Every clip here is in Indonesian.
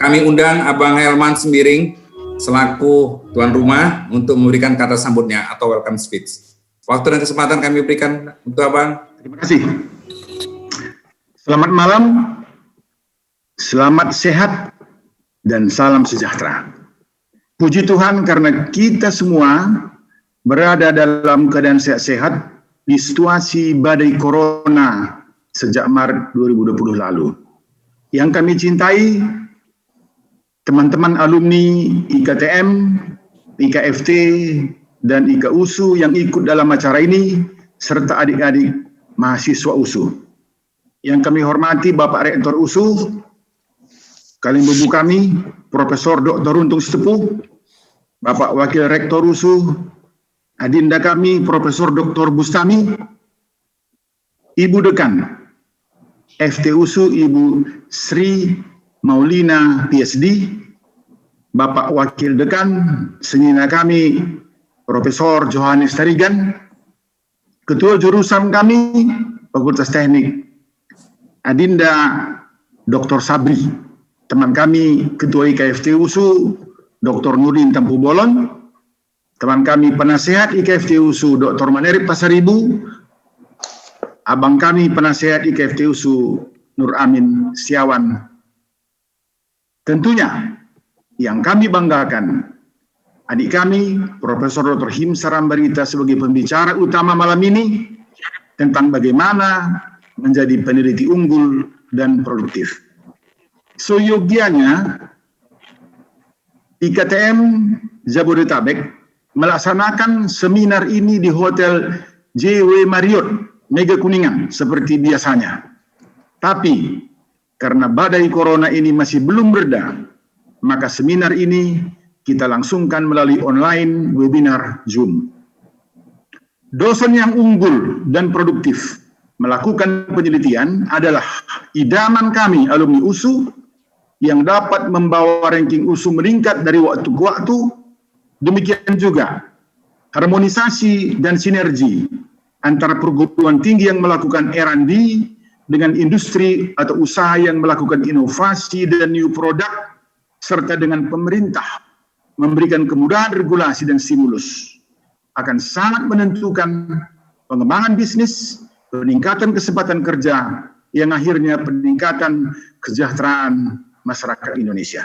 Kami undang Abang Helman Sembiring selaku tuan rumah untuk memberikan kata sambutnya atau welcome speech. Waktu dan kesempatan kami berikan untuk Abang. Terima kasih. Selamat malam, selamat sehat, dan salam sejahtera. Puji Tuhan karena kita semua berada dalam keadaan sehat-sehat di situasi badai corona sejak Maret 2020 lalu. Yang kami cintai, teman-teman alumni IKTM, IKFT, dan IKUSU yang ikut dalam acara ini, serta adik-adik mahasiswa USU. Yang kami hormati Bapak Rektor USU, Kalim Bubu kami, Profesor Dr. Untung Setepuh, Bapak Wakil Rektor USU, Adinda kami, Profesor Dr. Bustami, Ibu Dekan, FT USU, Ibu Sri Maulina PhD, Bapak Wakil Dekan, Senina kami, Profesor Johannes Tarigan, Ketua Jurusan kami, Fakultas Teknik, Adinda Dr. Sabri, teman kami, Ketua IKFT USU, Dr. Nurdin Tampu Bolon, teman kami penasehat IKFT USU, Dr. Manerip Pasaribu, abang kami penasehat IKFT USU, Nur Amin Setiawan. Tentunya yang kami banggakan, adik kami, Profesor Dr. Himsar Ambarita sebagai pembicara utama malam ini tentang bagaimana menjadi peneliti unggul dan produktif. Seyogianya, IKTM Jabodetabek melaksanakan seminar ini di Hotel JW Marriott Mega Kuningan seperti biasanya. Tapi karena badai corona ini masih belum reda, maka seminar ini kita langsungkan melalui online webinar Zoom. Dosen yang unggul dan produktif melakukan penelitian adalah idaman kami alumni USU yang dapat membawa ranking USU meningkat dari waktu ke waktu. Demikian juga harmonisasi dan sinergi antara perguruan tinggi yang melakukan R&D dengan industri atau usaha yang melakukan inovasi dan new product, serta dengan pemerintah memberikan kemudahan regulasi dan stimulus, akan sangat menentukan pengembangan bisnis, peningkatan kesempatan kerja, yang akhirnya peningkatan kesejahteraan masyarakat Indonesia.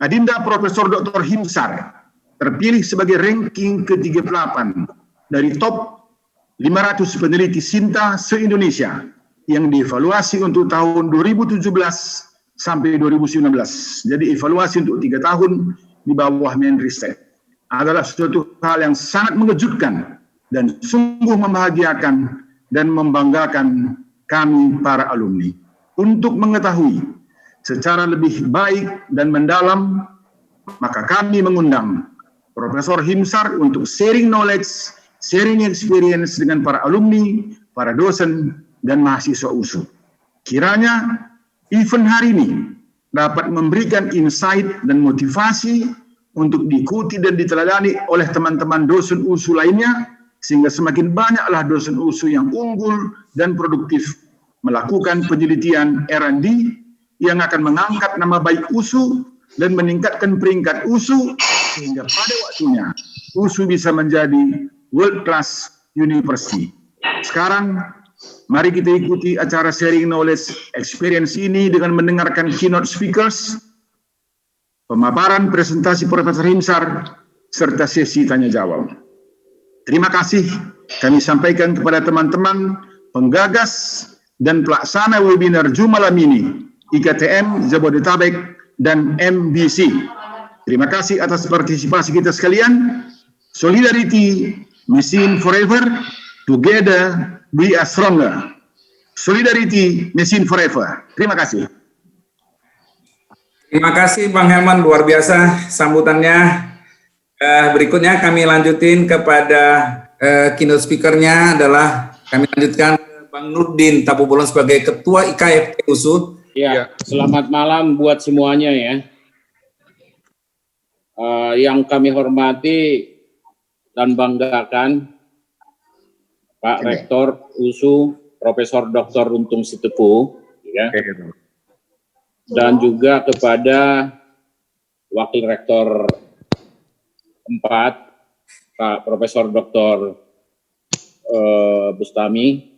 Adinda Profesor Dr. Himsar terpilih sebagai ranking ke-38 dari top 500 peneliti Sinta se-Indonesia yang dievaluasi untuk tahun 2017 sampai 2019. Jadi evaluasi untuk 3 tahun di bawah Menristek adalah suatu hal yang sangat mengejutkan dan sungguh membahagiakan dan membanggakan kami para alumni. Untuk mengetahui secara lebih baik dan mendalam, maka kami mengundang Profesor Himsar untuk sharing knowledge, sharing experience dengan para alumni, para dosen, dan mahasiswa USU. Kiranya event hari ini dapat memberikan insight dan motivasi untuk diikuti dan diteladani oleh teman-teman dosen USU lainnya, sehingga semakin banyaklah dosen USU yang unggul dan produktif melakukan penelitian R&D yang akan mengangkat nama baik USU dan meningkatkan peringkat USU, sehingga pada waktunya USU bisa menjadi world class university. Sekarang mari kita ikuti acara sharing knowledge experience ini dengan mendengarkan keynote speakers, pemaparan presentasi Profesor Himsar, serta sesi tanya jawab. Terima kasih kami sampaikan kepada teman-teman penggagas dan pelaksana webinar Zoom malam ini, IKTM Jabodetabek dan MBC. Terima kasih atas partisipasi kita sekalian. Solidarity, Machine Forever, Together we are stronger. Solidarity, Machine Forever. Terima kasih. Terima kasih Bang Herman, luar biasa sambutannya. Berikutnya kami lanjutin kepada keynote speaker-nya adalah kami lanjutkan Bang Nurdin Tabubolon sebagai Ketua IKFP USU. Ya, selamat malam buat semuanya ya. Yang kami hormati dan banggakan Pak Rektor USU, Profesor Dr. Runtung Sitepu, ya. Dan juga kepada Wakil Rektor 4, Pak Profesor Dr. Bustami.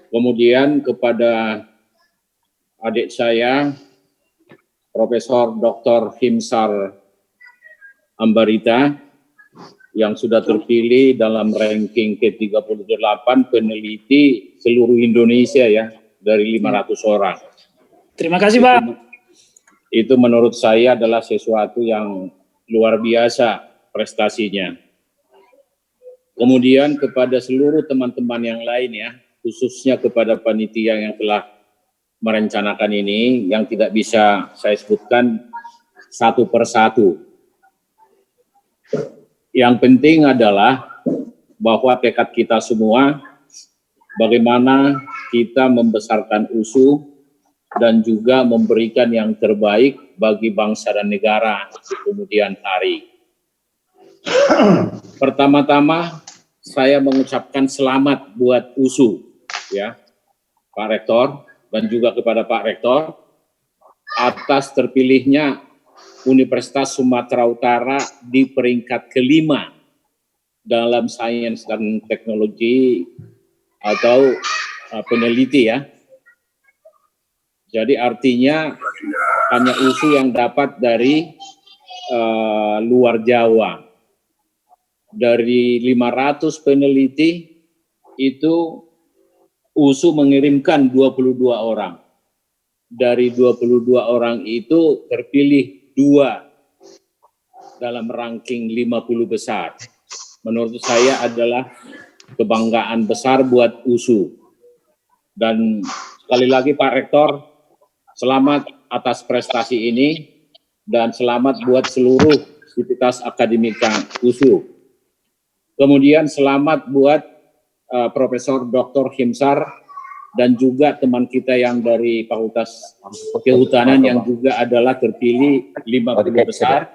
Kemudian kepada adik saya, Profesor Dr. Himsar Ambarita, yang sudah terpilih dalam ranking ke-38 peneliti seluruh Indonesia ya, dari 500 orang. Terima kasih, Pak. Itu menurut saya adalah sesuatu yang luar biasa prestasinya. Kemudian kepada seluruh teman-teman yang lain ya, khususnya kepada panitia yang telah merencanakan ini, yang tidak bisa saya sebutkan satu persatu. Yang penting adalah bahwa tekad kita semua, bagaimana kita membesarkan USU dan juga memberikan yang terbaik bagi bangsa dan negara di kemudian hari. Pertama-tama, saya mengucapkan selamat buat USU, ya, Pak Rektor, dan juga kepada Pak Rektor atas terpilihnya Universitas Sumatera Utara di peringkat kelima dalam sains dan teknologi atau peneliti ya. Jadi artinya hanya USU yang dapat dari luar Jawa. Dari 500 peneliti itu USU mengirimkan 22 orang. Dari 22 orang itu terpilih 2 dalam ranking 50 besar. Menurut saya adalah kebanggaan besar buat USU. Dan sekali lagi Pak Rektor, selamat atas prestasi ini dan selamat buat seluruh sivitas akademika USU. Kemudian selamat buat Profesor Dr. Himsar dan juga teman kita yang dari Fakultas Kehutanan yang juga adalah terpilih 50 besar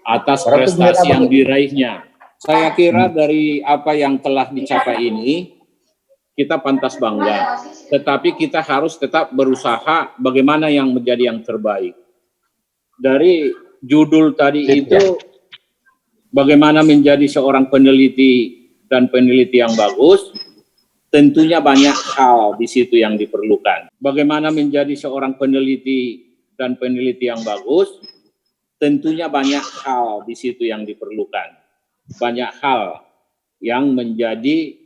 atas prestasi yang diraihnya. Saya kira dari apa yang telah dicapai ini, kita pantas bangga. Tetapi kita harus tetap berusaha bagaimana yang menjadi yang terbaik. Dari judul tadi itu, bagaimana menjadi seorang peneliti dan peneliti yang bagus, tentunya banyak hal di situ yang diperlukan. Bagaimana menjadi seorang peneliti dan peneliti yang bagus, tentunya banyak hal di situ yang diperlukan. Banyak hal yang menjadi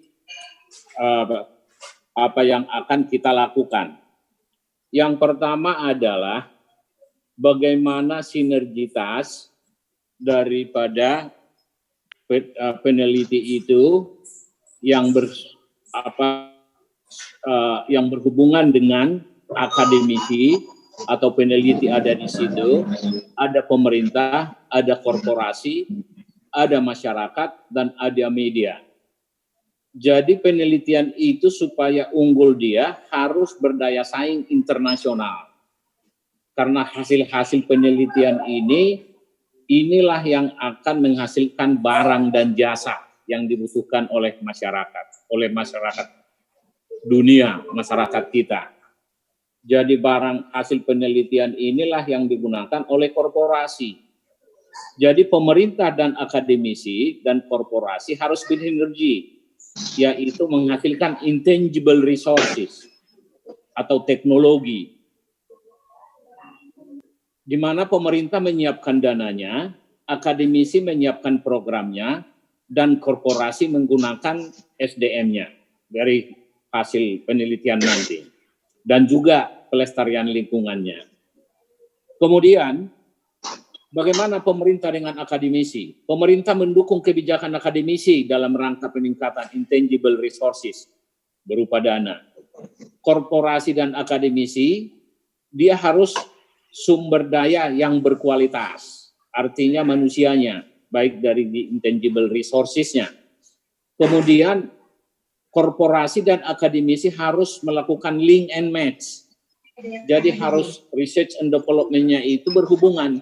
apa yang akan kita lakukan. Yang pertama adalah bagaimana sinergitas daripada peneliti itu yang yang berhubungan dengan akademisi atau peneliti ada di situ, ada pemerintah, ada korporasi, ada masyarakat, dan ada media. Jadi penelitian itu supaya unggul dia harus berdaya saing internasional. Karena hasil-hasil penelitian inilah yang akan menghasilkan barang dan jasa yang dibutuhkan oleh masyarakat dunia, masyarakat kita. Jadi barang hasil penelitian inilah yang digunakan oleh korporasi. Jadi pemerintah dan akademisi dan korporasi harus bersinergi, yaitu menghasilkan intangible resources atau teknologi, di mana pemerintah menyiapkan dananya, akademisi menyiapkan programnya, dan korporasi menggunakan SDM-nya dari hasil penelitian nanti, dan juga pelestarian lingkungannya. Kemudian, bagaimana pemerintah dengan akademisi? Pemerintah mendukung kebijakan akademisi dalam rangka peningkatan intangible resources berupa dana. Korporasi dan akademisi, dia harus sumber daya yang berkualitas, artinya manusianya, baik dari intangible resources-nya. Kemudian, korporasi dan akademisi harus melakukan link and match. Jadi harus research and development-nya itu berhubungan.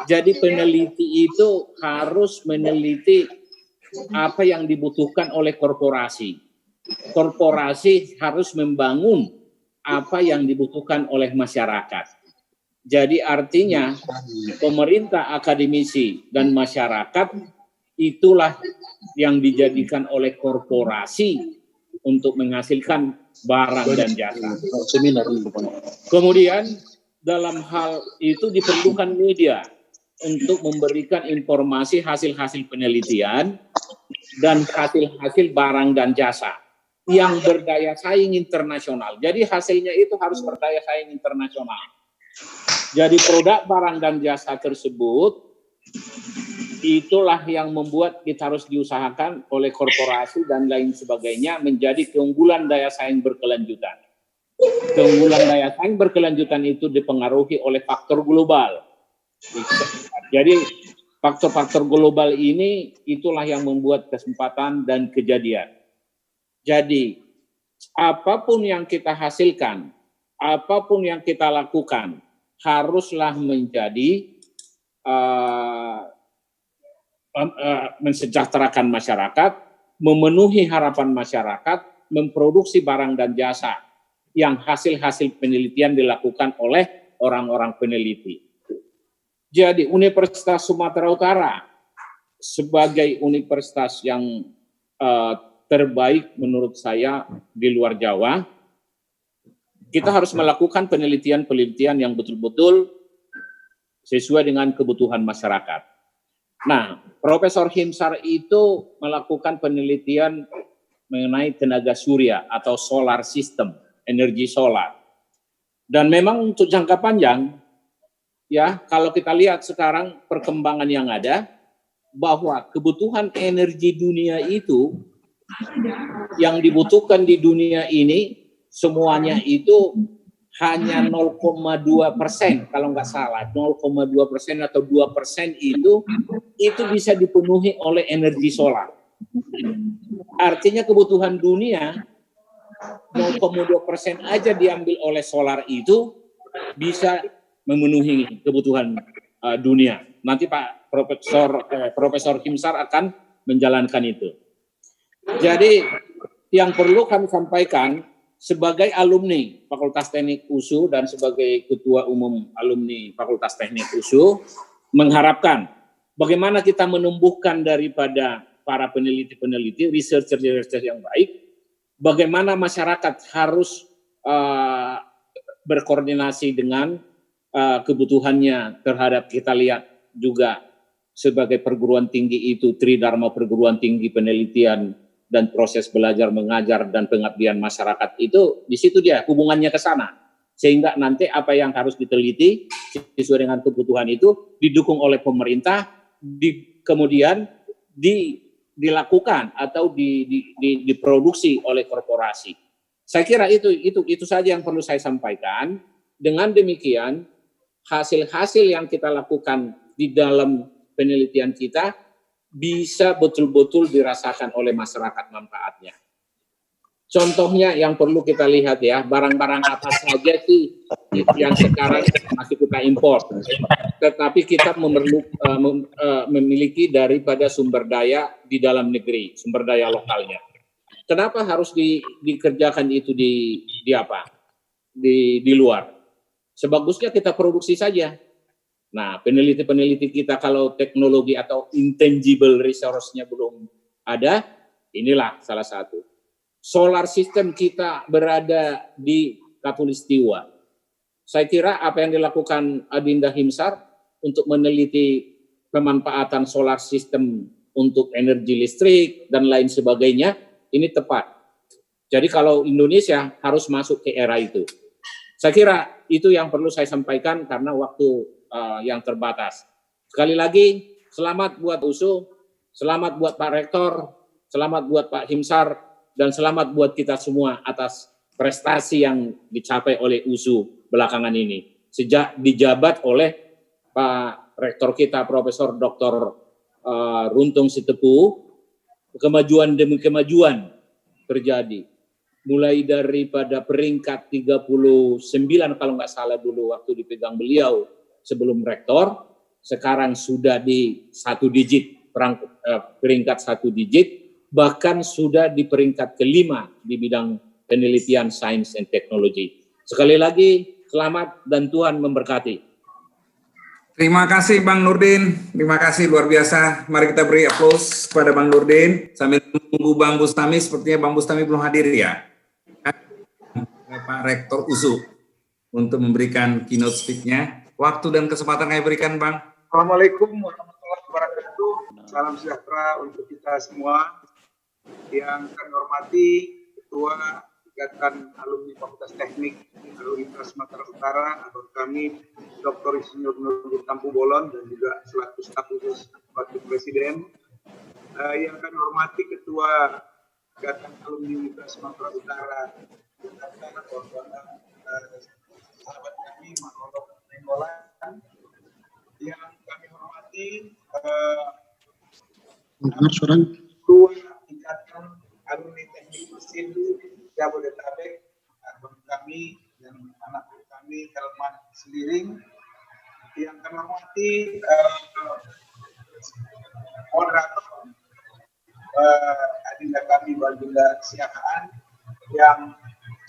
Jadi peneliti itu harus meneliti apa yang dibutuhkan oleh korporasi. Korporasi harus membangun apa yang dibutuhkan oleh masyarakat. Jadi artinya pemerintah, akademisi, dan masyarakat itulah yang dijadikan oleh korporasi untuk menghasilkan barang dan jasa. Kemudian dalam hal itu diperlukan media untuk memberikan informasi hasil-hasil penelitian dan hasil-hasil barang dan jasa yang berdaya saing internasional. Jadi hasilnya itu harus berdaya saing internasional. Jadi produk, barang, dan jasa tersebut itulah yang membuat kita harus diusahakan oleh korporasi dan lain sebagainya menjadi keunggulan daya saing berkelanjutan. Keunggulan daya saing berkelanjutan itu dipengaruhi oleh faktor global. Jadi faktor-faktor global ini itulah yang membuat kesempatan dan kejadian. Jadi apapun yang kita hasilkan, apapun yang kita lakukan, haruslah menjadi mensejahterakan masyarakat, memenuhi harapan masyarakat, memproduksi barang dan jasa yang hasil-hasil penelitian dilakukan oleh orang-orang peneliti. Jadi Universitas Sumatera Utara sebagai universitas yang terbaik menurut saya di luar Jawa, kita harus melakukan penelitian-penelitian yang betul-betul sesuai dengan kebutuhan masyarakat. Nah, Profesor Himsar itu melakukan penelitian mengenai tenaga surya atau solar system, energi solar. Dan memang untuk jangka panjang, ya kalau kita lihat sekarang perkembangan yang ada, bahwa kebutuhan energi dunia itu, yang dibutuhkan di dunia ini, semuanya itu hanya 0,2%, kalau nggak salah, 0,2% atau 2% itu bisa dipenuhi oleh energi solar. Artinya kebutuhan dunia 0,2% aja diambil oleh solar itu bisa memenuhi kebutuhan dunia. Nanti Pak Profesor Himsar akan menjalankan itu. Jadi yang perlu kami sampaikan sebagai alumni Fakultas Teknik USU dan sebagai Ketua Umum Alumni Fakultas Teknik USU mengharapkan bagaimana kita menumbuhkan daripada para peneliti-peneliti, researcher yang baik, bagaimana masyarakat harus berkoordinasi dengan kebutuhannya terhadap, kita lihat juga sebagai perguruan tinggi itu Tridharma Perguruan Tinggi Penelitian dan proses belajar mengajar dan pengabdian masyarakat itu di situ dia hubungannya ke sana, sehingga nanti apa yang harus diteliti sesuai dengan kebutuhan itu didukung oleh pemerintah, kemudian dilakukan atau diproduksi oleh korporasi. Saya kira itu saja yang perlu saya sampaikan. Dengan demikian hasil-hasil yang kita lakukan di dalam penelitian kita bisa betul-betul dirasakan oleh masyarakat manfaatnya. Contohnya yang perlu kita lihat ya, barang-barang apa saja sih yang sekarang masih kita import, tetapi kita memiliki daripada sumber daya di dalam negeri, sumber daya lokalnya. Kenapa harus dikerjakan itu di luar? Sebagusnya kita produksi saja. Nah, peneliti-peneliti kita kalau teknologi atau intangible resource-nya belum ada, inilah salah satu. Solar system kita berada di Katulistiwa. Saya kira apa yang dilakukan Adinda Himsar untuk meneliti pemanfaatan solar system untuk energi listrik dan lain sebagainya, ini tepat. Jadi kalau Indonesia harus masuk ke era itu. Saya kira itu yang perlu saya sampaikan karena waktu yang terbatas. Sekali lagi, selamat buat USU, selamat buat Pak Rektor, selamat buat Pak Himsar, dan selamat buat kita semua atas prestasi yang dicapai oleh USU belakangan ini. Sejak dijabat oleh Pak Rektor kita, Profesor Dr. Runtung Sitepu, kemajuan demi kemajuan terjadi. Mulai daripada peringkat 39 kalau nggak salah dulu waktu dipegang beliau sebelum Rektor, sekarang sudah di peringkat 1 digit, bahkan sudah di peringkat kelima di bidang penelitian sains dan teknologi. Sekali lagi, selamat dan Tuhan memberkati. Terima kasih Bang Nurdin, terima kasih luar biasa. Mari kita beri aplaus kepada Bang Nurdin. Sambil menunggu Bang Bustami, sepertinya Bang Bustami belum hadir ya. Pak Rektor USU untuk memberikan keynote speech-nya. Waktu dan kesempatan kami berikan Bang. Assalamualaikum warahmatullahi wabarakatuh. Salam sejahtera untuk kita semua. Yang kami hormati Ketua Ikatan Alumni Fakultas Teknik Universitas Sumatera Utara atau kami Dr. Insinyur Nurdin Tampu Bolon dan juga selaku staf khusus Wakil Presiden. Yang kami hormati Ketua Ikatan Alumni Universitas Sumatera Utara, sahabat kami Manolo Nenggolan. Yang kami hormati Ketua Ikatan Alumni Teknik Mesin Jabodetabek, abang kami dan anak kami Helman Seliring. Yang kami hormati moderator Adinda kami Baginda Siahaan, yang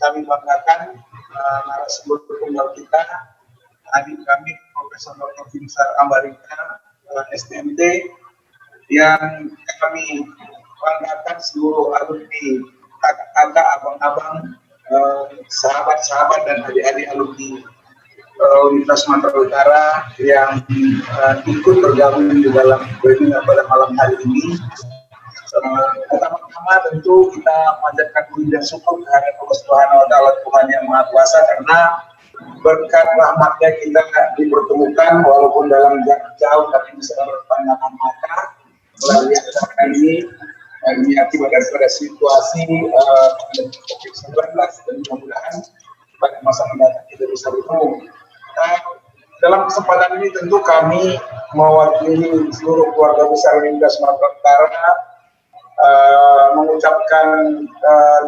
kami banggakan narasumber tunggal kita, adik kami Profesor Dr. Himsar Ambarita, STMT, yang kami banggakan seluruh alumni, kakak-kakak, abang-abang, sahabat-sahabat dan adik-adik alumni Universitas Sumatera Utara yang ikut bergabung di dalam webinar pada malam hari ini. Pertama-tama tentu kita panjatkan puji dan syukur kehadirat Allah Subhanahu wa Ta'ala, Tuhan yang Maha Kuasa, karena berkat rahmatnya kita dipertemukan walaupun dalam jarak jauh tapi bisa berpandangan mata melalui acara ini akibat daripada situasi COVID-19, dan mudah-mudahan pada masa mendatang kita bisa bertemu. Dalam kesempatan ini tentu kami mewakili seluruh keluarga besar Universitas Sumatera Utara mengucapkan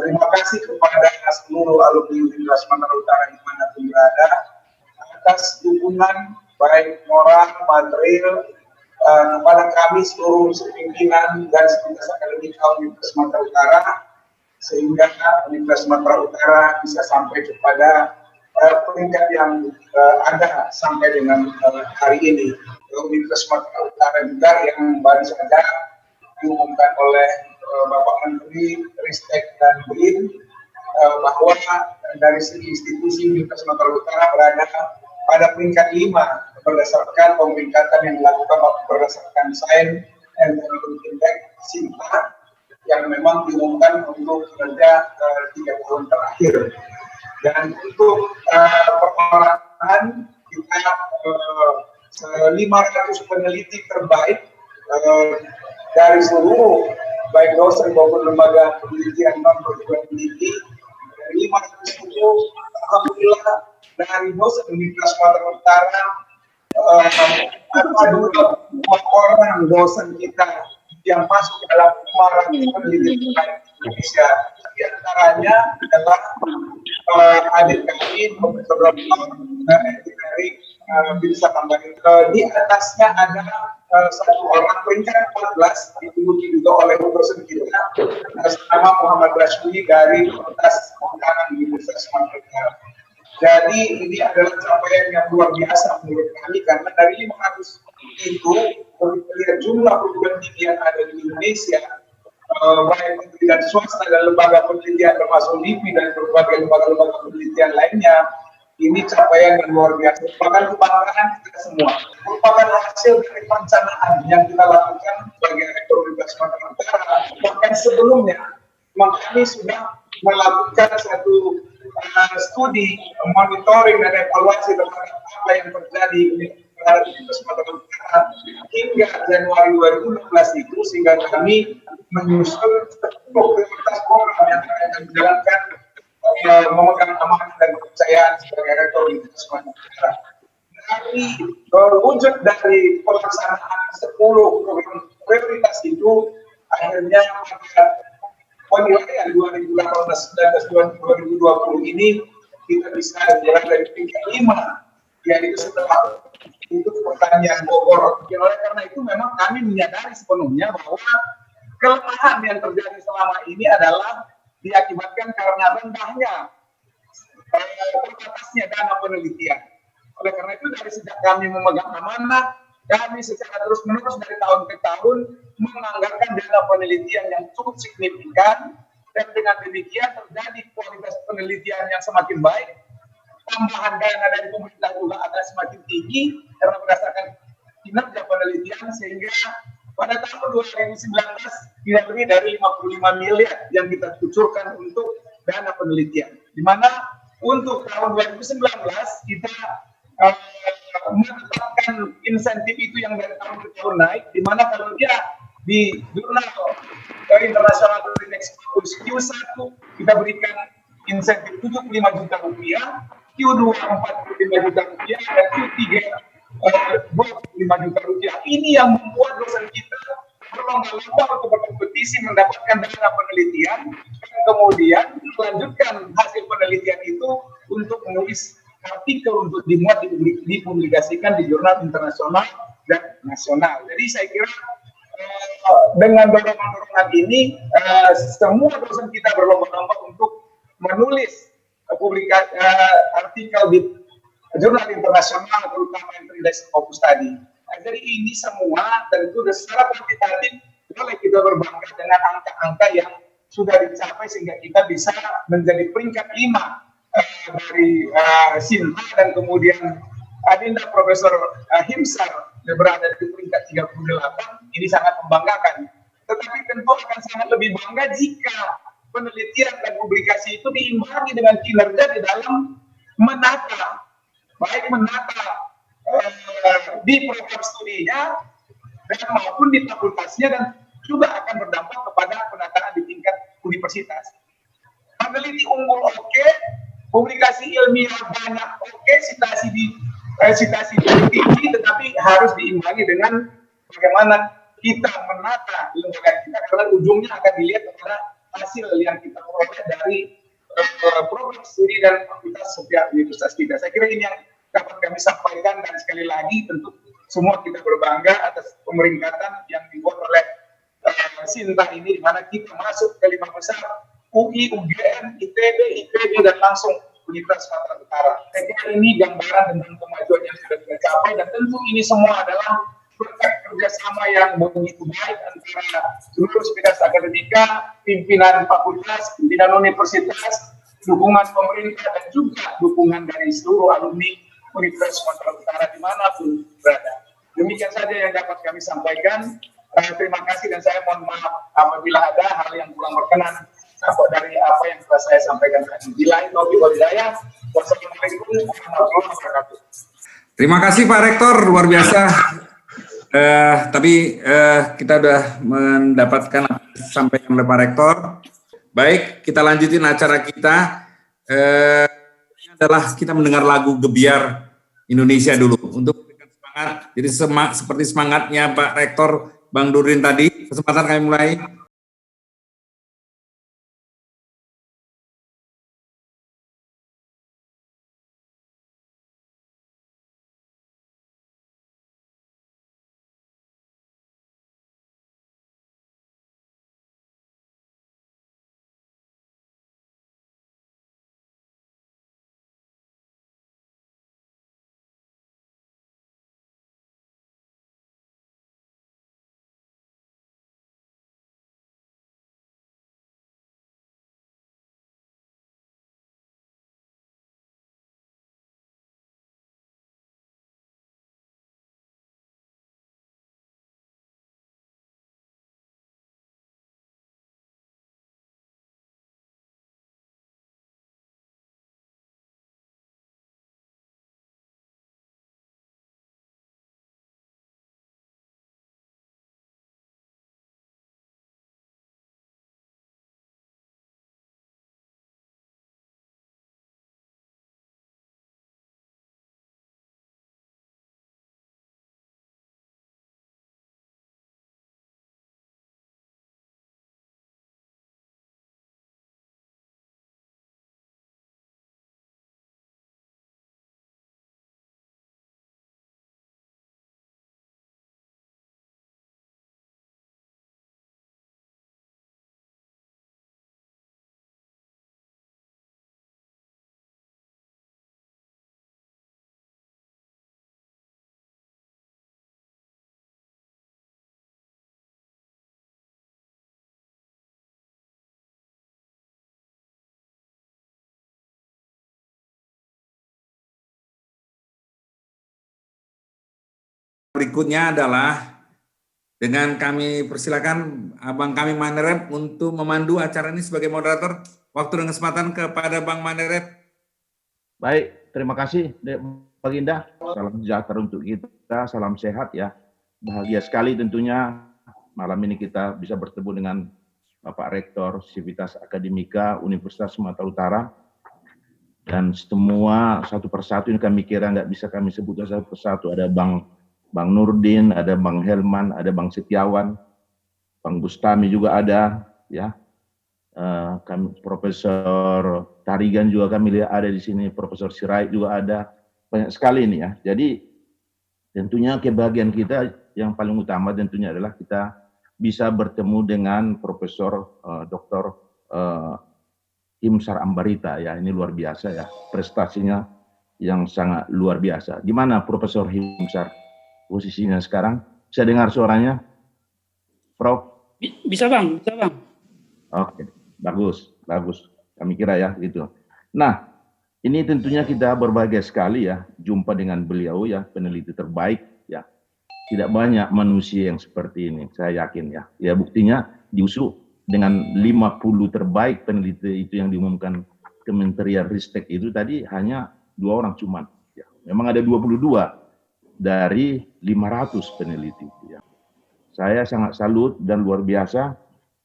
terima kasih kepada seluruh alumni Universitas Sumatera Utara dimanapun berada atas dukungan baik moral, material kepada kami seluruh pimpinan dan sekretaris akademik Universitas Sumatera Utara, sehingga Universitas Sumatera Utara bisa sampai kepada peringkat yang ada sampai dengan hari ini. Universitas Sumatera Utara juga yang baru saja diumumkan oleh Bapak Menteri Ristek dan BRIN bahwa dari segi institusi Universitas Sumatera Utara berada pada peringkat 5 berdasarkan pemeringkatan yang dilakukan berdasarkan Sains and Technology Index (SINTA) yang memang diumumkan untuk kinerja 3 tahun terakhir. Dan untuk perorangan kita 500 peneliti terbaik dari seluruh baik dosen maupun lembaga penelitian non perguruan tinggi. Dari 500 itu alhamdulillah dari dosen Universitas Sumatera Utara ada 2 orang dosen kita yang masuk dalam 500 peneliti terbaik Indonesia. Di antaranya adalah adik kami, Profesor Dr. Engineering Birsa Tambari. Di atasnya ada satu orang peringkat 14 diduduki juga oleh dosen kita nama Muhammad Rashidi dari Fakultas Makanan di Universitas Sumatera Utara. Jadi ini adalah capaian yang luar biasa menurut kami karena dari 500 itu melihat jumlah perguruan tinggi yang ada di Indonesia, baik penelitian swasta dan lembaga penelitian termasuk LIPI dan berbagai lembaga-lembaga penelitian lainnya, ini capaian yang luar biasa, merupakan kebanggaan kita semua, merupakan hasil dari perencanaan yang kita lakukan sebagai Rektor Universitas Sumatera Utara. Bahkan sebelumnya, kami sudah melakukan satu studi monitoring dan evaluasi terhadap apa yang terjadi di Universitas Sumatera Utara hingga Januari 2016 itu, sehingga kami menyusun prioritas program yang akan dijalankan memegang amanah dan kepercayaan sebagai Rektor Universitas Sumatera Utara. Dari wujud dari pelaksanaan 10 program prioritas itu, akhirnya penilaian 2018-19-2020 ini kita bisa jalan dari tingkat 5, yaitu setelah itu pertanian Bogor. Oleh karena itu memang kami menyadari sepenuhnya bahwa kelemahan yang terjadi selama ini adalah diakibatkan karena rendahnya terbatasnya dana penelitian. Oleh karena itu dari sejak kami memegang amanah, kami secara terus-menerus dari tahun ke tahun menganggarkan dana penelitian yang cukup signifikan, dan dengan demikian terjadi kualitas penelitian yang semakin baik, tambahan dana dari pemerintah juga akan semakin tinggi karena berdasarkan kinerja penelitian, sehingga pada tahun 2019 tidak lebih dari 55 miliar yang kita kucurkan untuk dana penelitian. Di mana untuk tahun 2019 kita menetapkan insentif itu yang dari tahun ke tahun naik, di mana kalau dia di jurnal internasional Index Q1 kita berikan insentif 75 juta rupiah, Q2 45 juta rupiah, dan Q3 25 juta rupiah. Ini yang membuat dosen kita berlomba-lomba untuk berkompetisi mendapatkan dana penelitian, dan kemudian melanjutkan hasil penelitian itu untuk menulis artikel untuk dimuat dipublikasikan di jurnal internasional dan nasional. Jadi saya kira dengan dorongan-dorongan ini semua dosen kita berlomba-lomba untuk menulis artikel di jurnal internasional, terutama yang terindex Scopus tadi. Jadi ini semua tentu secara kuantitatif boleh kita berbangga dengan angka-angka yang sudah dicapai sehingga kita bisa menjadi peringkat 5 dari Sinta, dan kemudian Adinda Profesor Himsar berada di peringkat 38. Ini sangat membanggakan. Tetapi tentu akan sangat lebih bangga jika penelitian dan publikasi itu diimbangi dengan kinerja di dalam menata, baik menata di program studinya dan maupun di fakultasnya, dan juga akan berdampak kepada penataan di tingkat universitas. Peneliti unggul oke, publikasi ilmiah banyak oke, citasi tinggi, tetapi harus diimbangi dengan bagaimana kita menata lembaga kita, karena ujungnya akan dilihat kepada hasil yang kita peroleh dari program studi dan fakultas setiap universitas kita. Saya kira ini yang dapat kami sampaikan, dan sekali lagi tentu semua kita berbangga atas pemeringkatan yang dibuat oleh Sinta ini, di mana kita masuk ke 5 besar UI, UGM, ITB, IPB, dan langsung Universitas Sumatera Utara. Saya kira ini gambaran tentang kemajuan yang sudah kita capai, dan tentu ini semua adalah berkat kerjasama yang begitu baik antara seluruh sivitas akademika, pimpinan fakultas, pimpinan universitas, dukungan pemerintah, dan juga dukungan dari seluruh alumni Universitas Sumatera Utara dimanapun berada. Demikian saja yang dapat kami sampaikan. Terima kasih, dan saya mohon maaf apabila ada hal yang kurang berkenan dari apa yang telah saya sampaikan tadi. Billahi taufiq wal hidayah. Wassalamualaikum warahmatullahi wabarakatuh. Terima kasih Pak Rektor, luar biasa. Tapi kita sudah mendapatkan apa yang disampaikan oleh Pak Rektor. Baik, kita lanjutin acara kita. Ini adalah kita mendengar lagu Gebiar Indonesia dulu untuk memberikan semangat. Jadi seperti semangatnya Pak Rektor Bang Nurdin tadi. Kesempatan kami mulai. Berikutnya adalah dengan kami persilakan Abang kami Maneret untuk memandu acara ini sebagai moderator. Waktu dan kesempatan kepada Bang Maneret. Baik, terima kasih Pak Ginda. Salam sejahtera untuk kita, salam sehat ya. Bahagia sekali tentunya malam ini kita bisa bertemu dengan Bapak Rektor Sivitas Akademika Universitas Sumatera Utara. Dan semua satu persatu ini kami kira nggak bisa kami sebutkan satu persatu. Ada Bang Nurdin, ada Bang Helman, ada Bang Setiawan, Bang Bustami juga ada, ya. Kami Profesor Tarigan juga kami lihat ada di sini, Profesor Sirait juga ada, banyak sekali ini ya. Jadi tentunya kebahagiaan kita yang paling utama tentunya adalah kita bisa bertemu dengan Profesor Dr. Himsar Ambarita ya. Ini luar biasa ya, prestasinya yang sangat luar biasa. Di mana Profesor Himsar posisinya sekarang? Bisa dengar suaranya, Prof? Bisa Bang, bisa Bang. Oke, bagus. Kami kira ya gitu. Nah, ini tentunya kita berbahagia sekali ya jumpa dengan beliau ya, peneliti terbaik ya. Tidak banyak manusia yang seperti ini, saya yakin ya. Ya buktinya di USU dengan 50 terbaik peneliti itu yang diumumkan Kementerian Ristek itu tadi hanya 2 orang cuman. Ya. Memang ada 22 dari 500 peneliti. Ya. Saya sangat salut dan luar biasa.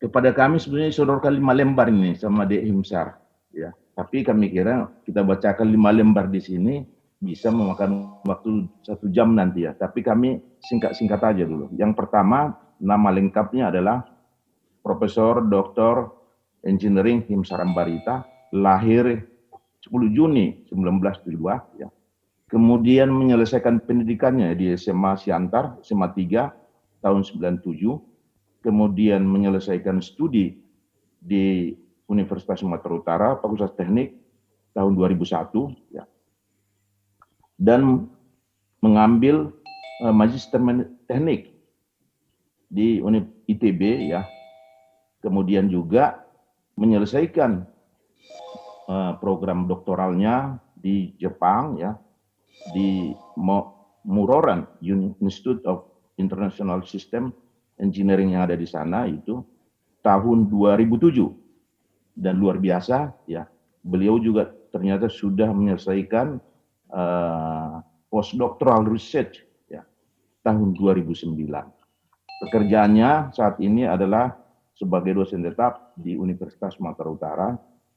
Kepada kami sebenarnya disodorkan 5 lembar ini sama Dek Himsar. Ya. Tapi kami kira kita bacakan 5 lembar di sini bisa memakan waktu 1 jam nanti ya. Tapi kami singkat-singkat aja dulu. Yang pertama, nama lengkapnya adalah Profesor Dr. Engineering Himsar Ambarita, lahir 10 Juni 1972 ya. Kemudian menyelesaikan pendidikannya di SMA Siantar, SMA 3 tahun 97. Kemudian menyelesaikan studi di Universitas Sumatera Utara, Fakultas Teknik tahun 2001 ya. Dan mengambil Magister Teknik di ITB ya. Kemudian juga menyelesaikan program doktoralnya di Jepang ya, di Muroran Institute of International System Engineering yang ada di sana itu tahun 2007. Dan luar biasa ya, beliau juga ternyata sudah menyelesaikan postdoctoral research ya tahun 2009. Pekerjaannya saat ini adalah sebagai dosen tetap di Universitas Sumatera Utara.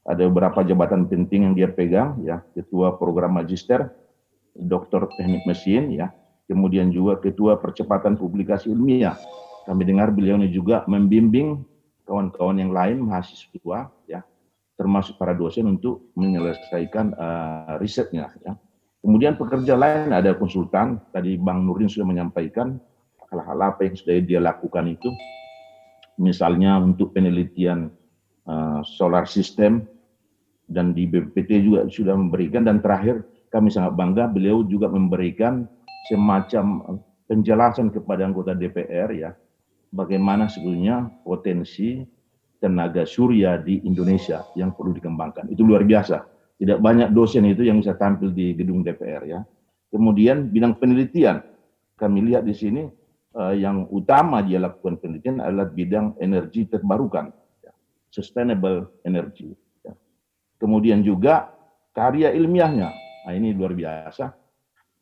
Ada beberapa jabatan penting yang dia pegang ya, ketua program magister, doktor teknik mesin ya, kemudian juga ketua percepatan publikasi ilmiah kami dengar beliau ini juga membimbing kawan-kawan yang lain mahasiswa ya, termasuk para dosen untuk menyelesaikan risetnya ya. Kemudian pekerja lain ada konsultan, tadi Bang Nurdin sudah menyampaikan hal-hal apa yang sudah dia lakukan itu, misalnya untuk penelitian solar system, dan di BPPT juga sudah memberikan, dan terakhir kami sangat bangga beliau juga memberikan semacam penjelasan kepada anggota DPR ya, bagaimana sebetulnya potensi tenaga surya di Indonesia yang perlu dikembangkan. Itu luar biasa. Tidak banyak dosen itu yang bisa tampil di gedung DPR ya. Kemudian bidang penelitian, kami lihat di sini yang utama dia lakukan penelitian adalah bidang energi terbarukan, ya, sustainable energy. Ya. Kemudian juga karya ilmiahnya, nah ini luar biasa,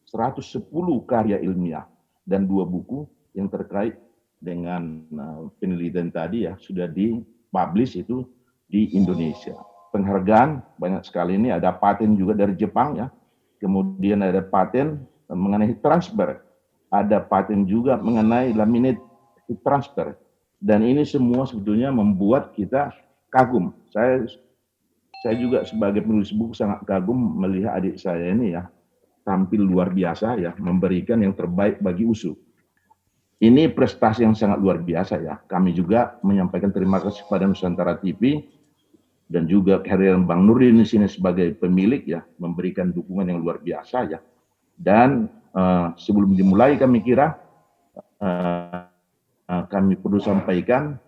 110 karya ilmiah dan 2 buku yang terkait dengan penelitian tadi ya sudah dipublish itu di Indonesia. Penghargaan banyak sekali, ini ada paten juga dari Jepang ya, kemudian ada paten mengenai transfer, ada paten juga mengenai laminate heat transfer, dan ini semua sebetulnya membuat kita kagum. Saya juga sebagai penulis buku sangat kagum melihat adik saya ini ya tampil luar biasa ya, memberikan yang terbaik bagi USU. Ini prestasi yang sangat luar biasa ya. Kami juga menyampaikan terima kasih kepada Nusantara TV dan juga kehadiran Bang Nurdin di sini sebagai pemilik ya, memberikan dukungan yang luar biasa ya. Dan sebelum dimulai kami kira kami perlu sampaikan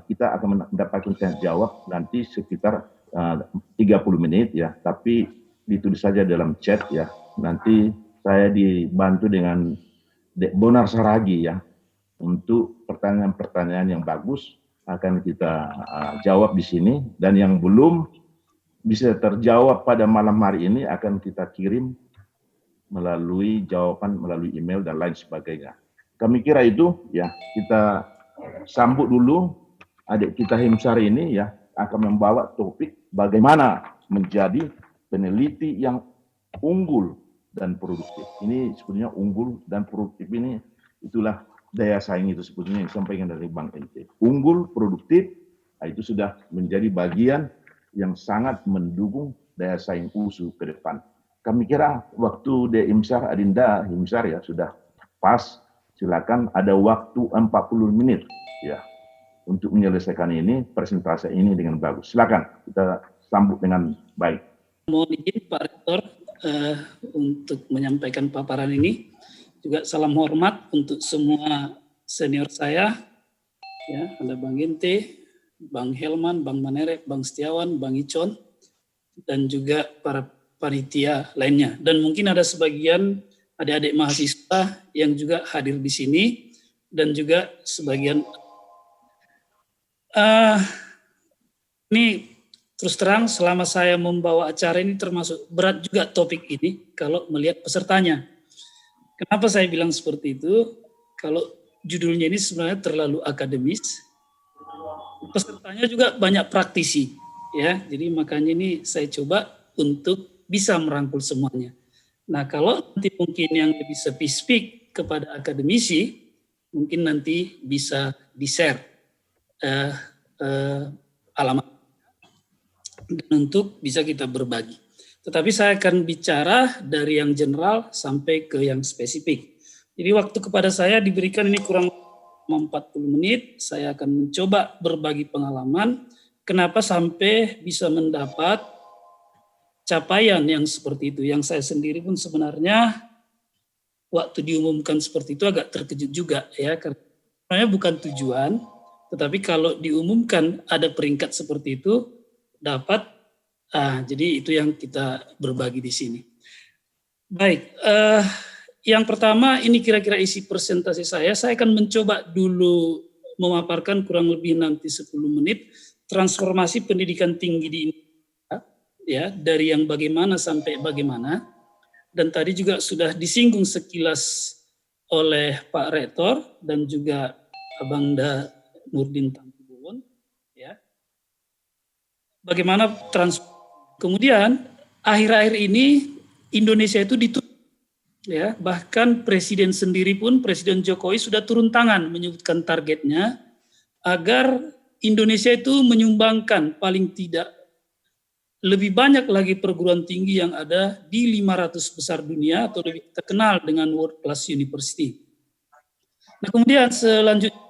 kita akan mendapatkan tanya jawab nanti sekitar 30 menit ya, tapi ditulis saja dalam chat ya. Nanti saya dibantu dengan Dek Bonar Saragi ya, untuk pertanyaan-pertanyaan yang bagus akan kita jawab di sini, dan yang belum bisa terjawab pada malam hari ini akan kita kirim melalui jawaban melalui email dan lain sebagainya. Kami kira itu ya, kita sambut dulu adik kita Himsar ini ya, akan membawa topik bagaimana menjadi peneliti yang unggul dan produktif. Ini sebenarnya unggul dan produktif ini itulah daya saing itu sebetulnya yang disampaikan dari Bang NT. Unggul, produktif, itu sudah menjadi bagian yang sangat mendukung daya saing USU ke depan. Kami kira waktu De Himsar, Adinda Himsar ya sudah pas. Silakan, ada waktu 40 menit ya untuk menyelesaikan ini, presentasi ini dengan bagus. Silakan, kita sambut dengan baik. Mohon izin Pak Rektor untuk menyampaikan paparan ini. Juga salam hormat untuk semua senior saya, ya, ada Bang Ente, Bang Helman, Bang Manerek, Bang Setiawan, Bang Icon, dan juga para panitia lainnya. Dan mungkin ada sebagian adik-adik mahasiswa yang juga hadir di sini, dan juga sebagian ini terus terang selama saya membawa acara ini termasuk berat juga topik ini kalau melihat pesertanya. Kenapa saya bilang seperti itu? Kalau judulnya ini sebenarnya terlalu akademis, pesertanya juga banyak praktisi, ya. Jadi makanya ini saya coba untuk bisa merangkul semuanya. Nah, kalau nanti mungkin yang lebih spesifik kepada akademisi, mungkin nanti bisa di-share alamat dan untuk bisa kita berbagi. Tetapi saya akan bicara dari yang general sampai ke yang spesifik. Jadi waktu kepada saya diberikan ini kurang 40 menit, saya akan mencoba berbagi pengalaman, kenapa sampai bisa mendapat capaian yang seperti itu. Yang saya sendiri pun sebenarnya waktu diumumkan seperti itu agak terkejut juga ya, karena bukan tujuan, tetapi kalau diumumkan ada peringkat seperti itu dapat, jadi itu yang kita berbagi di sini. Baik, yang pertama ini kira-kira isi presentasi saya akan mencoba dulu memaparkan kurang lebih nanti 10 menit transformasi pendidikan tinggi di Indonesia, ya, dari yang bagaimana sampai bagaimana, dan tadi juga sudah disinggung sekilas oleh Pak Rektor dan juga Abang Nurdin Tambuwon, ya, bagaimana transformasi. Kemudian akhir-akhir ini Indonesia itu ditutup Ya, bahkan Presiden sendiri pun, Presiden Jokowi sudah turun tangan menyebutkan targetnya agar Indonesia itu menyumbangkan paling tidak lebih banyak lagi perguruan tinggi yang ada di 500 besar dunia atau lebih terkenal dengan World Class University. Nah, kemudian selanjutnya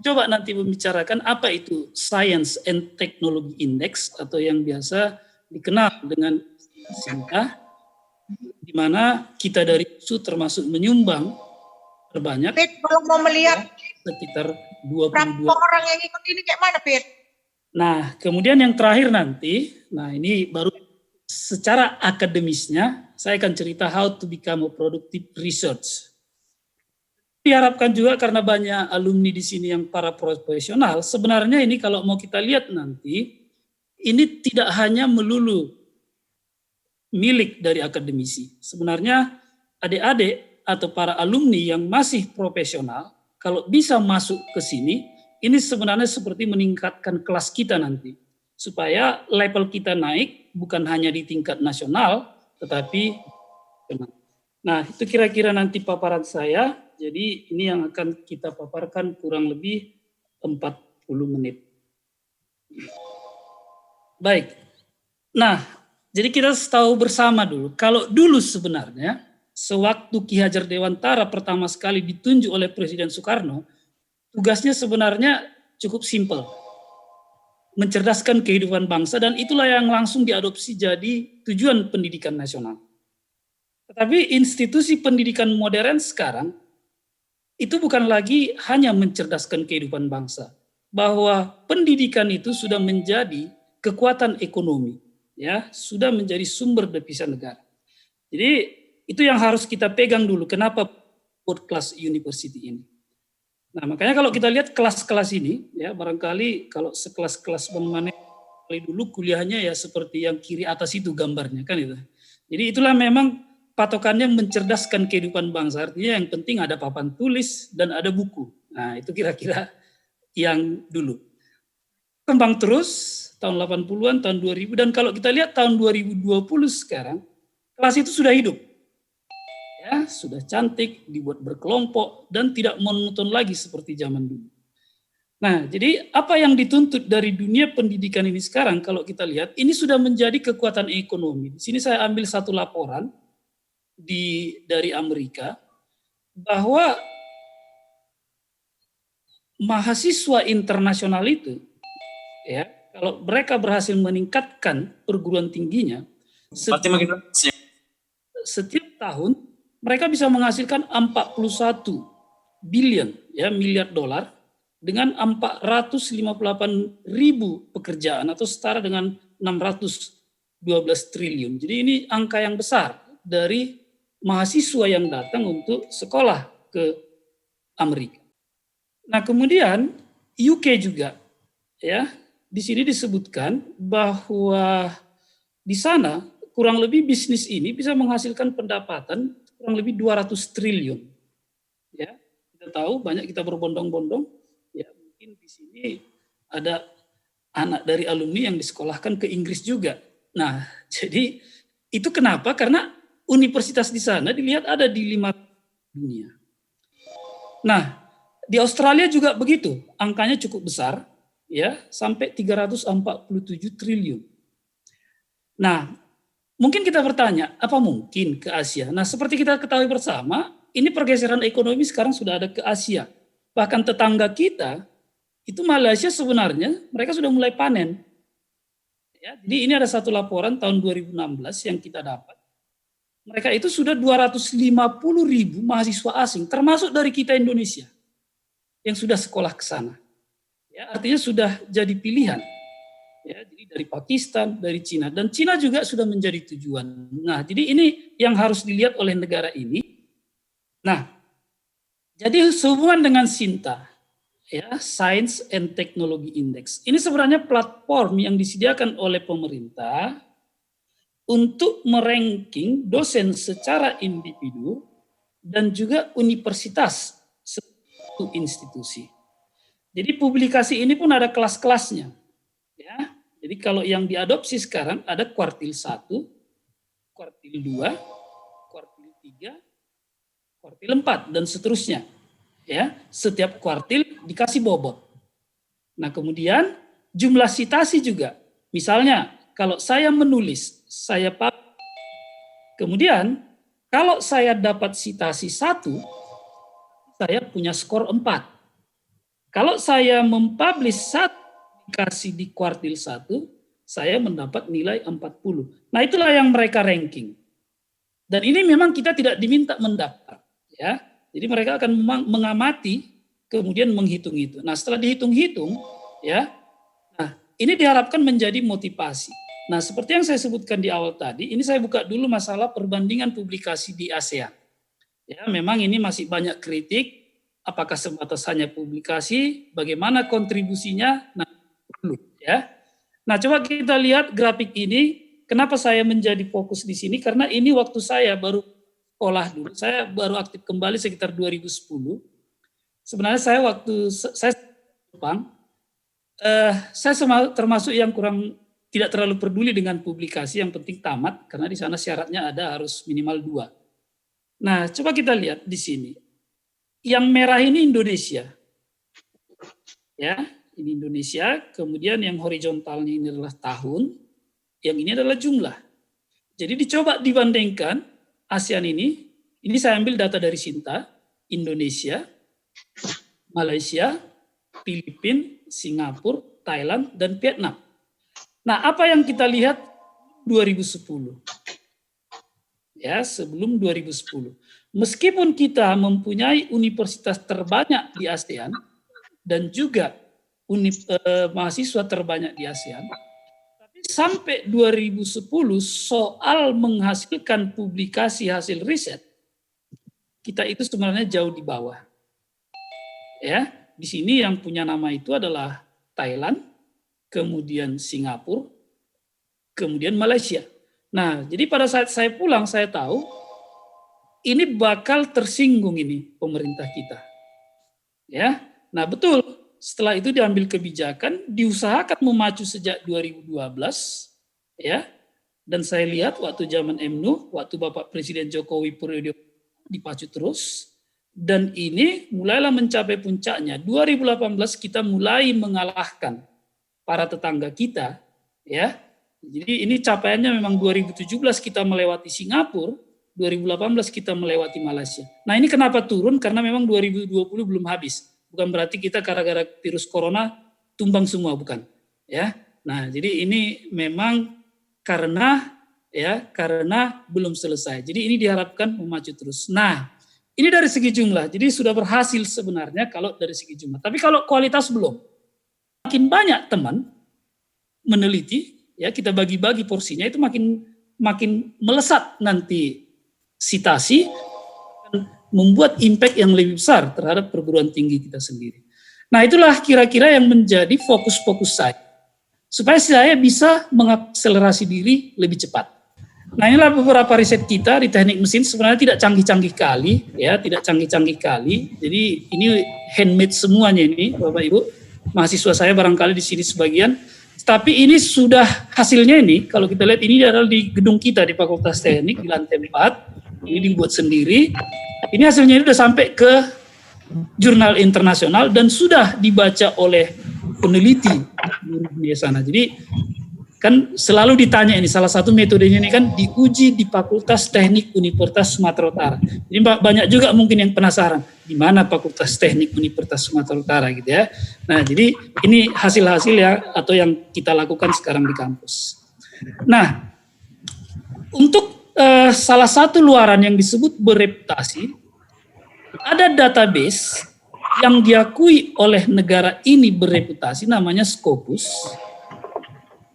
coba nanti membicarakan apa itu Science and Technology Index atau yang biasa dikenal dengan SINTA, di mana kita dari USU termasuk menyumbang terbanyak. Pit, belum mau melihat Sekitar berapa 22. orang yang ikut ini kayak mana, Pit? Nah, kemudian yang terakhir nanti, nah ini baru secara akademisnya, saya akan cerita how to become a productive research. Diharapkan juga karena banyak alumni di sini yang para profesional, sebenarnya ini kalau mau kita lihat nanti, ini tidak hanya melulu milik dari akademisi. Sebenarnya adik-adik atau para alumni yang masih profesional, kalau bisa masuk ke sini, ini sebenarnya seperti meningkatkan kelas kita nanti. Supaya level kita naik bukan hanya di tingkat nasional, tetapi nah itu kira-kira nanti paparan saya. Jadi ini yang akan kita paparkan kurang lebih 40 menit. Baik. Nah, jadi kita tahu bersama dulu. Kalau dulu sebenarnya, sewaktu Ki Hajar Dewantara pertama sekali ditunjuk oleh Presiden Soekarno, tugasnya sebenarnya cukup simpel. Mencerdaskan kehidupan bangsa, dan itulah yang langsung diadopsi jadi tujuan pendidikan nasional. Tetapi institusi pendidikan modern sekarang, itu bukan lagi hanya mencerdaskan kehidupan bangsa. Bahwa pendidikan itu sudah menjadi kekuatan ekonomi, ya, sudah menjadi sumber devisa negara. Jadi itu yang harus kita pegang dulu. Kenapa World Class University ini? Nah, makanya kalau kita lihat kelas-kelas ini, ya barangkali kalau sekelas-kelas Bang Mane dulu kuliahnya ya seperti yang kiri atas itu gambarnya kan itu. Jadi itulah memang patokannya mencerdaskan kehidupan bangsa. Artinya yang penting ada papan tulis dan ada buku. Nah, itu kira-kira yang dulu. Kembang terus tahun 80-an, tahun 2000, dan kalau kita lihat tahun 2020 sekarang, kelas itu sudah hidup. Ya, sudah cantik, dibuat berkelompok, dan tidak monoton lagi seperti zaman dulu. Nah, jadi apa yang dituntut dari dunia pendidikan ini sekarang, kalau kita lihat, ini sudah menjadi kekuatan ekonomi. Di sini saya ambil satu laporan dari Amerika, bahwa mahasiswa internasional itu, ya, kalau mereka berhasil meningkatkan perguruan tingginya, setiap tahun mereka bisa menghasilkan 41 billion, ya, miliar dolar dengan 458 ribu pekerjaan atau setara dengan 612 triliun. Jadi ini angka yang besar dari mahasiswa yang datang untuk sekolah ke Amerika. Nah, kemudian UK juga, ya, di sini disebutkan bahwa di sana kurang lebih bisnis ini bisa menghasilkan pendapatan kurang lebih 200 triliun. Ya, kita tahu banyak kita berbondong-bondong. Ya, mungkin di sini ada anak dari alumni yang disekolahkan ke Inggris juga. Nah, jadi itu kenapa? Karena universitas di sana dilihat ada di 5 dunia. Nah, di Australia juga begitu, angkanya cukup besar, ya, sampai 347 triliun. Nah, mungkin kita bertanya, apa mungkin ke Asia? Nah, seperti kita ketahui bersama, ini pergeseran ekonomi sekarang sudah ada ke Asia. Bahkan tetangga kita, itu Malaysia sebenarnya, mereka sudah mulai panen. Ya, jadi ini ada satu laporan tahun 2016 yang kita dapat. Mereka itu sudah 250 ribu mahasiswa asing, termasuk dari kita Indonesia, yang sudah sekolah ke sana. Ya, artinya sudah jadi pilihan. Ya, jadi dari Pakistan, dari Cina, dan Cina juga sudah menjadi tujuan. Nah, jadi ini yang harus dilihat oleh negara ini. Nah, jadi sehubungan dengan SINTA, ya, Science and Technology Index, ini sebenarnya platform yang disediakan oleh pemerintah untuk meranking dosen secara individu dan juga universitas satu institusi. Jadi publikasi ini pun ada kelas-kelasnya. Ya, jadi kalau yang diadopsi sekarang ada kuartil 1, kuartil 2, kuartil 3, kuartil 4 dan seterusnya. Ya, setiap kuartil dikasih bobot. Nah, kemudian jumlah sitasi juga. Misalnya, kalau saya menulis, kemudian kalau saya dapat sitasi 1, saya punya skor 4. Kalau saya mempublish 1 dikasih di kuartil 1, saya mendapat nilai 40. Nah, itulah yang mereka ranking. Dan ini memang kita tidak diminta mendaftar, ya. Jadi mereka akan mengamati, kemudian menghitung itu. Nah, setelah dihitung-hitung, ya, nah ini diharapkan menjadi motivasi. Nah, seperti yang saya sebutkan di awal tadi, ini saya buka dulu masalah perbandingan publikasi di ASEAN. Ya, memang ini masih banyak kritik. Apakah sebatas hanya publikasi? Bagaimana kontribusinya? Nah, dulu, ya. Nah, coba kita lihat grafik ini. Kenapa saya menjadi fokus di sini? Karena ini waktu saya baru sekolah dulu, saya baru aktif kembali sekitar 2010. Sebenarnya saya waktu saya Jepang, saya termasuk yang tidak terlalu peduli dengan publikasi, yang penting tamat, karena di sana syaratnya ada harus minimal 2. Nah, coba kita lihat di sini. Yang merah ini Indonesia. Ya, ini Indonesia, kemudian yang horizontalnya ini adalah tahun, yang ini adalah jumlah. Jadi dicoba dibandingkan ASEAN ini saya ambil data dari Sinta, Indonesia, Malaysia, Filipina, Singapura, Thailand, dan Vietnam. Nah, apa yang kita lihat 2010? Ya, sebelum 2010. Meskipun kita mempunyai universitas terbanyak di ASEAN dan juga mahasiswa terbanyak di ASEAN, tapi sampai 2010 soal menghasilkan publikasi hasil riset, kita itu sebenarnya jauh di bawah. Ya, di sini yang punya nama itu adalah Thailand, kemudian Singapura, kemudian Malaysia. Nah, jadi pada saat saya pulang, saya tahu ini bakal tersinggung ini pemerintah kita. Ya, nah betul. Setelah itu diambil kebijakan, diusahakan memacu sejak 2012, ya. Dan saya lihat waktu zaman MNU, waktu Bapak Presiden Jokowi periode dipacu terus, dan ini mulailah mencapai puncaknya. 2018 kita mulai mengalahkan para tetangga kita, ya. Jadi ini capaiannya memang 2017 kita melewati Singapura, 2018 kita melewati Malaysia. Nah, ini kenapa turun? Karena memang 2020 belum habis. Bukan berarti kita gara-gara virus corona tumbang semua, bukan. Ya. Nah, jadi ini memang karena belum selesai. Jadi ini diharapkan memacu terus. Nah, ini dari segi jumlah. Jadi sudah berhasil sebenarnya kalau dari segi jumlah. Tapi kalau kualitas belum. Makin banyak teman meneliti, ya kita bagi-bagi porsinya, itu makin melesat nanti sitasi, membuat impact yang lebih besar terhadap perguruan tinggi kita sendiri. Nah, itulah kira-kira yang menjadi fokus-fokus saya, supaya saya bisa mengakselerasi diri lebih cepat. Nah, inilah beberapa riset kita di teknik mesin, sebenarnya tidak canggih-canggih kali, ya, tidak canggih-canggih kali. Jadi ini handmade semuanya ini, Bapak Ibu. Mahasiswa saya barangkali di sini sebagian, tapi ini sudah hasilnya ini, kalau kita lihat ini adalah di gedung kita di Fakultas Teknik di lantai 4, ini dibuat sendiri. Ini hasilnya sudah sampai ke jurnal internasional dan sudah dibaca oleh peneliti di sana. Jadi kan selalu ditanya ini, salah satu metodenya ini kan diuji di Fakultas Teknik Universitas Sumatera Utara. Jadi banyak juga mungkin yang penasaran, di mana Fakultas Teknik Universitas Sumatera Utara gitu ya. Nah, jadi ini hasil-hasil ya atau yang kita lakukan sekarang di kampus. Nah, untuk salah satu luaran yang disebut bereputasi, ada database yang diakui oleh negara ini bereputasi, namanya Scopus.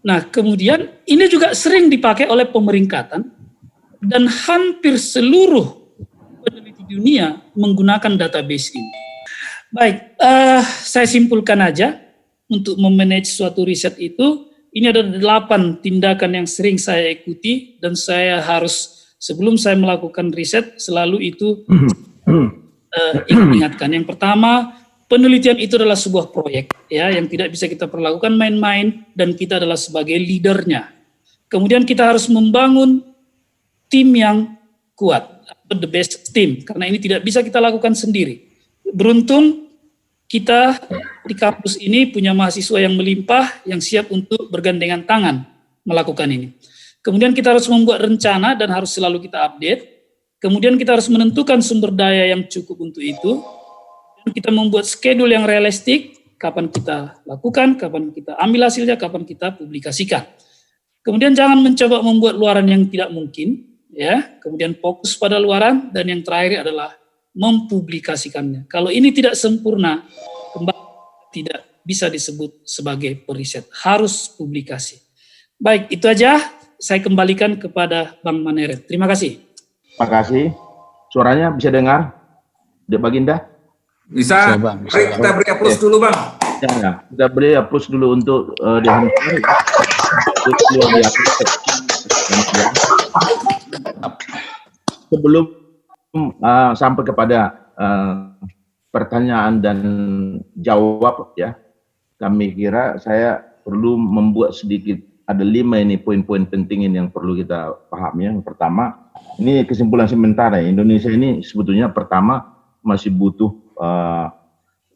Nah, kemudian ini juga sering dipakai oleh pemeringkatan dan hampir seluruh peneliti dunia menggunakan database ini. Baik, saya simpulkan aja untuk memanage suatu riset itu. Ini ada 8 tindakan yang sering saya ikuti dan saya harus sebelum saya melakukan riset selalu itu ingatkan. Yang pertama, penelitian itu adalah sebuah proyek ya yang tidak bisa kita perlakukan main-main dan kita adalah sebagai leadernya. Kemudian kita harus membangun tim yang kuat. the best team, karena ini tidak bisa kita lakukan sendiri. Beruntung kita di kampus ini punya mahasiswa yang melimpah, yang siap untuk bergandengan tangan melakukan ini. Kemudian kita harus membuat rencana dan harus selalu kita update. Kemudian kita harus menentukan sumber daya yang cukup untuk itu. Dan kita membuat schedule yang realistik, kapan kita lakukan, kapan kita ambil hasilnya, kapan kita publikasikan. Kemudian jangan mencoba membuat luaran yang tidak mungkin, ya. Kemudian fokus pada luaran, dan yang terakhir adalah mempublikasikannya. Kalau ini tidak sempurna, kembali tidak bisa disebut sebagai periset, harus publikasi. Baik, itu aja. Saya kembalikan kepada Bang Maneret. Terima kasih. Terima kasih. Suaranya bisa dengar, Dek Baginda? Bisa. Bang. Mari kita beri aplaus dulu, Bang. Ya, kita beri aplaus dulu untuk Dehan. Sebelum sampai kepada pertanyaan dan jawab, ya, kami kira saya perlu membuat sedikit, ada 5 ini poin-poin penting ini yang perlu kita pahami. Yang pertama, ini kesimpulan sementara, Indonesia ini sebetulnya pertama masih butuh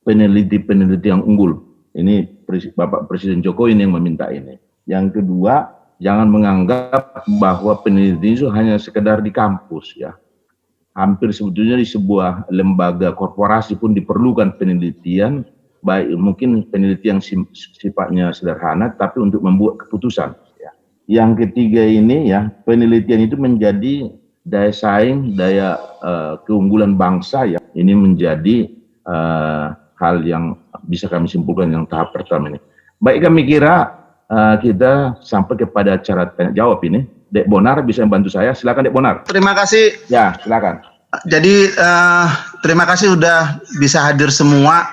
peneliti-peneliti yang unggul. Ini Bapak Presiden Jokowi ini yang meminta ini. Yang kedua, jangan menganggap bahwa peneliti itu hanya sekedar di kampus, ya. Hampir sebetulnya di sebuah lembaga korporasi pun diperlukan penelitian, baik mungkin penelitian yang sifatnya sederhana, tapi untuk membuat keputusan. Ya. Yang ketiga ini, ya, penelitian itu menjadi daya saing, daya keunggulan bangsa, ya. Ini menjadi hal yang bisa kami simpulkan yang tahap pertama ini. Baik, kami kira kita sampai kepada acara tanya jawab ini. Dek Bonar bisa membantu saya. Silakan Dek Bonar. Terima kasih. Ya, silakan. Jadi terima kasih sudah bisa hadir semua.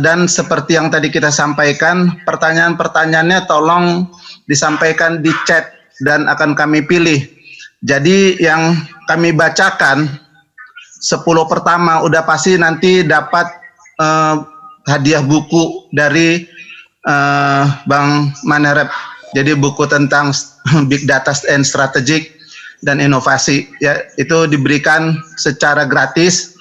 Dan seperti yang tadi kita sampaikan, pertanyaan-pertanyaannya tolong disampaikan di chat dan akan kami pilih. Jadi yang kami bacakan 10 pertama udah pasti nanti dapat hadiah buku dari Bang Maneret. Jadi buku tentang Big Data and Strategic dan inovasi, ya, itu diberikan secara gratis